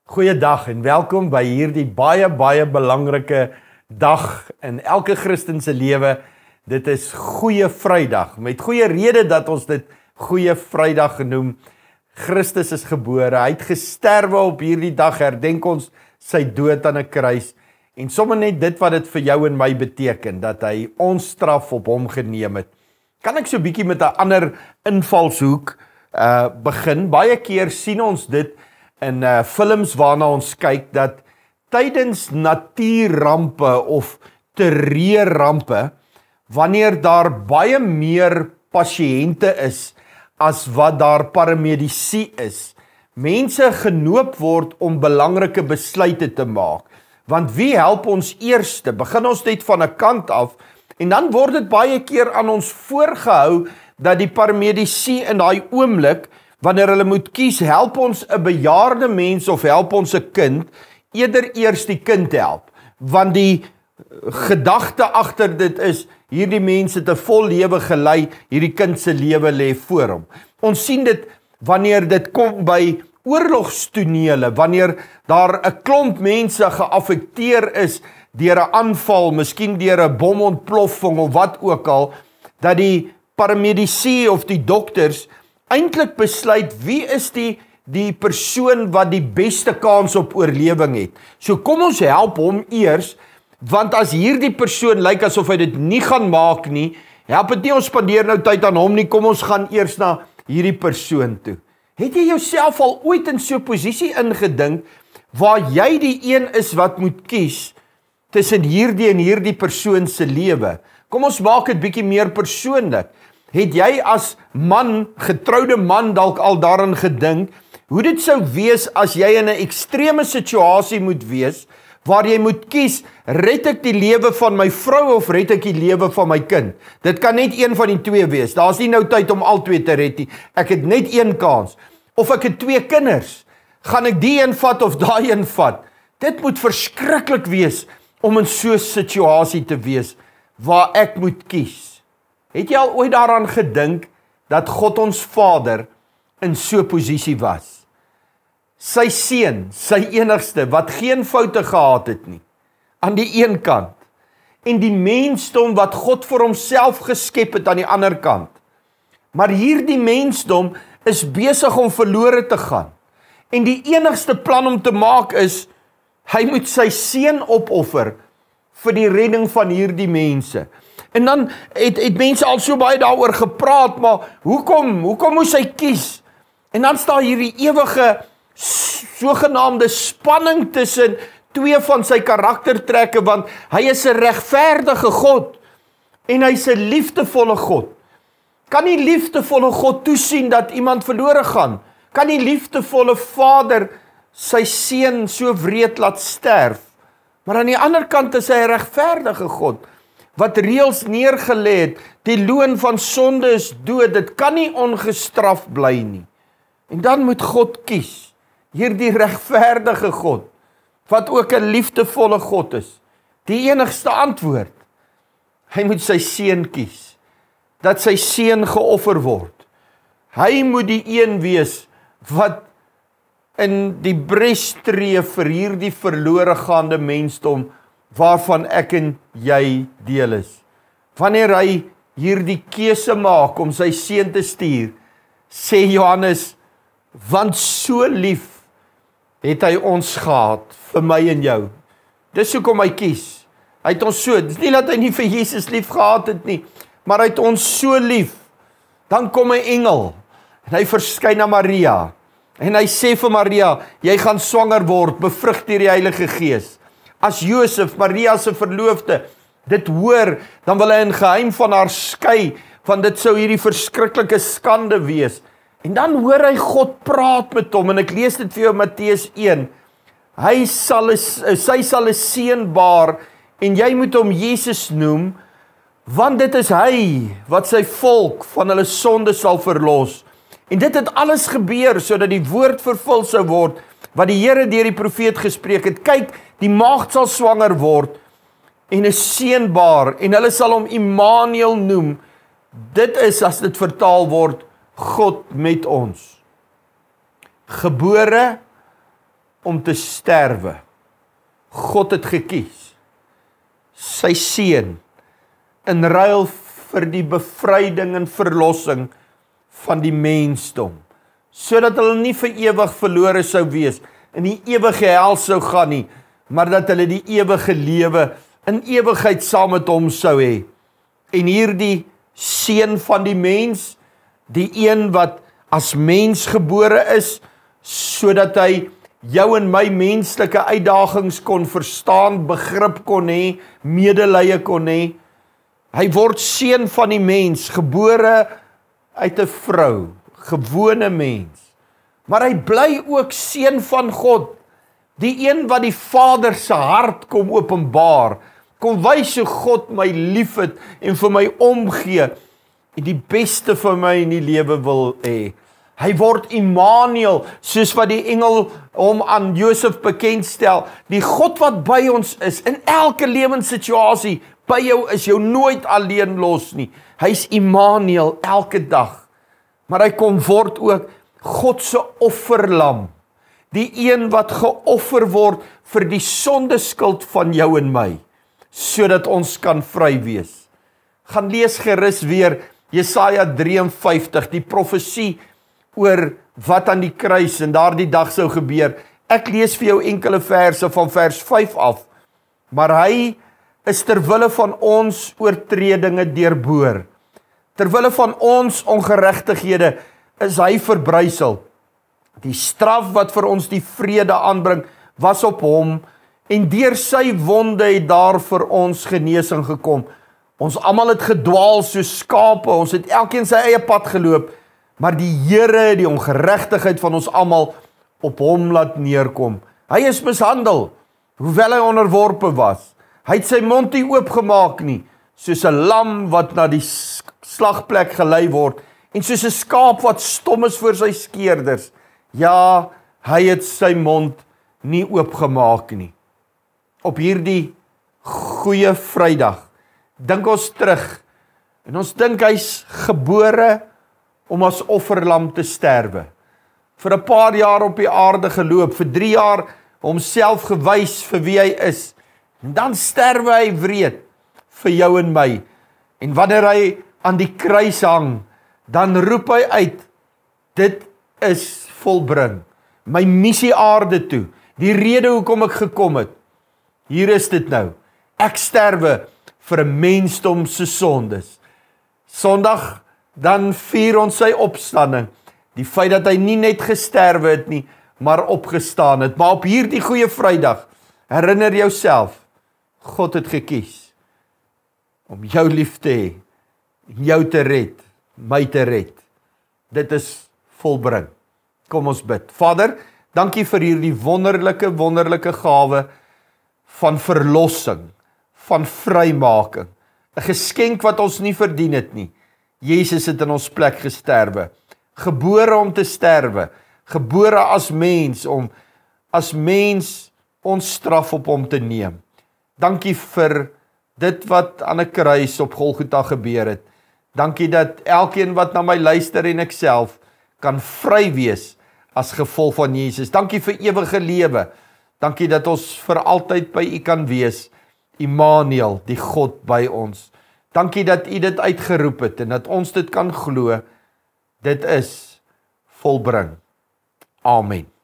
Goeiedag en welkom by hierdie baie belangrike dag in elke Christen se lewe. Dit is Goeie Vrydag. Met goeie rede dat ons dit Goeie Vrydag genoem. Christus is gebore. Hy het gesterwe op hierdie dag. Herdenk ons sy dood aan 'n kruis. En sommer net dit wat dit vir jou en my beteken, dat hy ons straf op hom geneem het. Kan ek so 'n bietjie met 'n ander invalshoek begin? Baie keer sien ons dit in films waarna ons kyk, dat tydens natuurrampe of terreurrampe, wanneer daar baie meer pasiënte is as wat daar paramedici is, mense genoop word om belangrike besluite te maak. Want wie help ons eerste? Begin ons net van 'n kant af, en dan word dit baie keer aan ons voorgehou, dat die paramedici in daai oomblik, wanneer hulle moet kies, help ons 'n bejaarde mens of help ons 'n kind, eerder eers die kind help. Want die gedagte agter dit is, hierdie mense het 'n vol lewe gelei, hierdie kind se lewe lê voor hom. Ons sien dit wanneer dit kom by oorlogstonele, wanneer daar 'n klomp mense geaffekteer is deur 'n aanval, miskien deur 'n bomontploffing of wat ook al, dat die paramedici of die dokters eintlik besluit wie is die persoon wat die beste kans op oorlewing het. So kom ons help hom eers, want as hierdie persoon lyk asof hy dit nie gaan maak nie, help dit nie ons spandeer nou tyd aan hom nie, kom ons gaan eers na hierdie persoon toe. Het jy jouself al ooit in so 'n posisie ingedink, waar jy die een is wat moet kies tussen hierdie en hierdie persoon se lewe? Kom ons maak dit bietjie meer persoonlik. Het jy as man, getroude man, dalk al daaraan gedink, hoe dit sou wees as jy in 'n ekstreme situasie moet wees, waar jy moet kies, red ek die lewe van my vrou of red ek die lewe van my kind? Dit kan net een van die twee wees. Daar's nie nou tyd om al twee te red nie. Ek het net een kans. Of ek het twee kinders. Gaan ek die een vat of daai een vat? Dit moet verskriklik wees om in so 'n situasie te wees waar ek moet kies. Het jy al ooit daaraan gedink dat God ons Vader in so 'n posisie was? Sy seun, sy enigste, wat geen foute gehad het nie, aan die een kant, en die mensdom wat God vir homself geskep het aan die ander kant. Maar hierdie mensdom is besig om verlore te gaan. En die enigste plan om te maak is, hy moet sy seun opoffer vir die redding van hierdie mense. En dan het mense al so baie daaroor gepraat, maar hoekom moes hy kies? En dan staan hierdie ewige sogenaamde spanning tussen twee van sy karaktertrekke, want hy is 'n regverdige God en hy's 'n liefdevolle God. Kan die liefdevolle God toesien dat iemand verlore gaan? Kan die liefdevolle Vader sy seun so wreed laat sterf? Maar aan die ander kant is hy 'n regverdige God, wat reëls neergelê het, die loon van sonde is dood, dit kan nie ongestraf bly nie. En dan moet God kies, hierdie regverdige God, wat ook 'n liefdevolle God is, die enigste antwoord. Hy moet sy seun kies, dat sy seun geoffer word. Hy moet die een wees, wat in die bres tree vir hierdie verlore gaande mensdom, waarvan ek en jy deel is. Wanneer hy hierdie keuse maak om sy seun te stuur, sê Johannes, want so lief het hy ons gehad, vir my en jou. Dis hoekom hy kies. Hy het ons so, dis nie dat hy nie vir Jesus lief gehad het nie, maar hy het ons so lief. Dan kom 'n engel, en hy verskyn na Maria, en hy sê vir Maria, jy gaan swanger word, bevrug deur die Heilige Gees. As Josef, Maria se verloofde, dit hoor, dan wil hy in geheim van haar skei, want dit sou hierdie verskriklike skande wees. En dan hoor hy God praat met hom, en ek lees dit vir jou Matteus 1. Sy sal 'n seun baar, en jy moet hom Jesus noem, want dit is hy wat sy volk van hulle sonde sal verlos. En dit het alles gebeur, sodat die woord vervul sou word, wat die Here deur die profeet gespreek het. Kyk, die maagd sal swanger word, en 'n seun baar, en hulle sal hom Immanuel noem. Dit is, as dit vertaal word, God met ons. Gebore om te sterwe. God het gekies sy seun in ruil vir die bevryding en verlossing van die mensdom, sodat hulle nie vir ewig verlore sou wees, in die ewige hel sou gaan nie, maar dat hulle die ewige lewe in ewigheid saam met hom sou hê. En hierdie seun van die mens, die een wat as mens gebore is, sodat hy jou en my menslike uitdagings kon verstaan, begrip kon hê, medelee kon hê. Hy word seun van die mens, gebore uit 'n vrou, gewone mens. Maar hy bly ook seun van God, die een wat die Vader se hart kom openbaar, kom wys hoe God my liefhet en vir my omgee en die beste vir my in die lewe wil hê. Hy word Immanuel, soos wat die engel hom aan Josef bekendstel, die God wat by ons is, in elke lewenssituasie, by jou is jou nooit alleen los nie. Hy's Immanuel elke dag, maar hy kom word ook God se offerlam, die een wat geoffer word vir die sondeskuld van jou en my, sodat ons kan vry wees. Gaan lees gerus weer Jesaja 53, die profesie oor wat aan die kruis en daardie dag sou gebeur. Ek lees vir jou enkele verse van vers 5 af, maar hy is terwille van ons oortredinge deurboor. Terwille van ons ongeregtighede is hy verbrysel. Die straf wat vir ons die vrede aanbring, was op hom, en deur sy wonde het daar vir ons genesing gekom. Ons almal het gedwaal soos skape, ons het elkeen sy eie pad geloop, maar die Here het die ongeregtigheid van ons almal op hom laat neerkom. Hy is mishandel, hoewel hy onderworpe was. Hy het sy mond nie oopgemaak nie, soos 'n lam wat na die slagplek gelei word, en soos 'n skaap wat stom is voor sy skeerders. Ja, hy het sy mond nie oopgemaak nie. Op hierdie goeie Vrydag dink ons terug, en ons dink hy's gebore om as offerlam te sterwe. Vir 'n paar jaar op die aarde geloop, vir 3 jaar homself gewys vir wie hy is, en dan sterwe hy wreed vir jou en my. En wanneer hy aan die kruis hang, dan roep hy uit, dit is volbring. My missie aarde toe, die rede hoekom ek gekom het, hier is dit nou. Ek sterwe vir 'n mensdom se sondes. Sondag, dan vier ons sy opstanding. Die feit dat hy nie net gesterwe het nie, maar opgestaan het. Maar op hierdie goeie Vrydag, herinner jouself, God het gekies om jou lief te hê, jou te red, my te red. Dit is volbring. Kom ons bid. Vader, dankie vir hierdie wonderlike gawe van verlossing, van vrymaking. 'n Geskenk wat ons nie verdien het nie. Jesus het in ons plek gesterwe, gebore om te sterwe, gebore as mens, om as mens ons straf op hom te neem. Dankie vir dit wat aan 'n kruis op Golgotha gebeur het. Dankie dat elkeen wat na my luister en ek self kan vry wees as gevolg van Jesus. Dankie vir ewige lewe. Dankie dat ons vir altyd by U kan wees. Immanuel, die God by ons. Dankie dat U dit uitgeroep het en dat ons dit kan glo. Dit is volbring. Amen.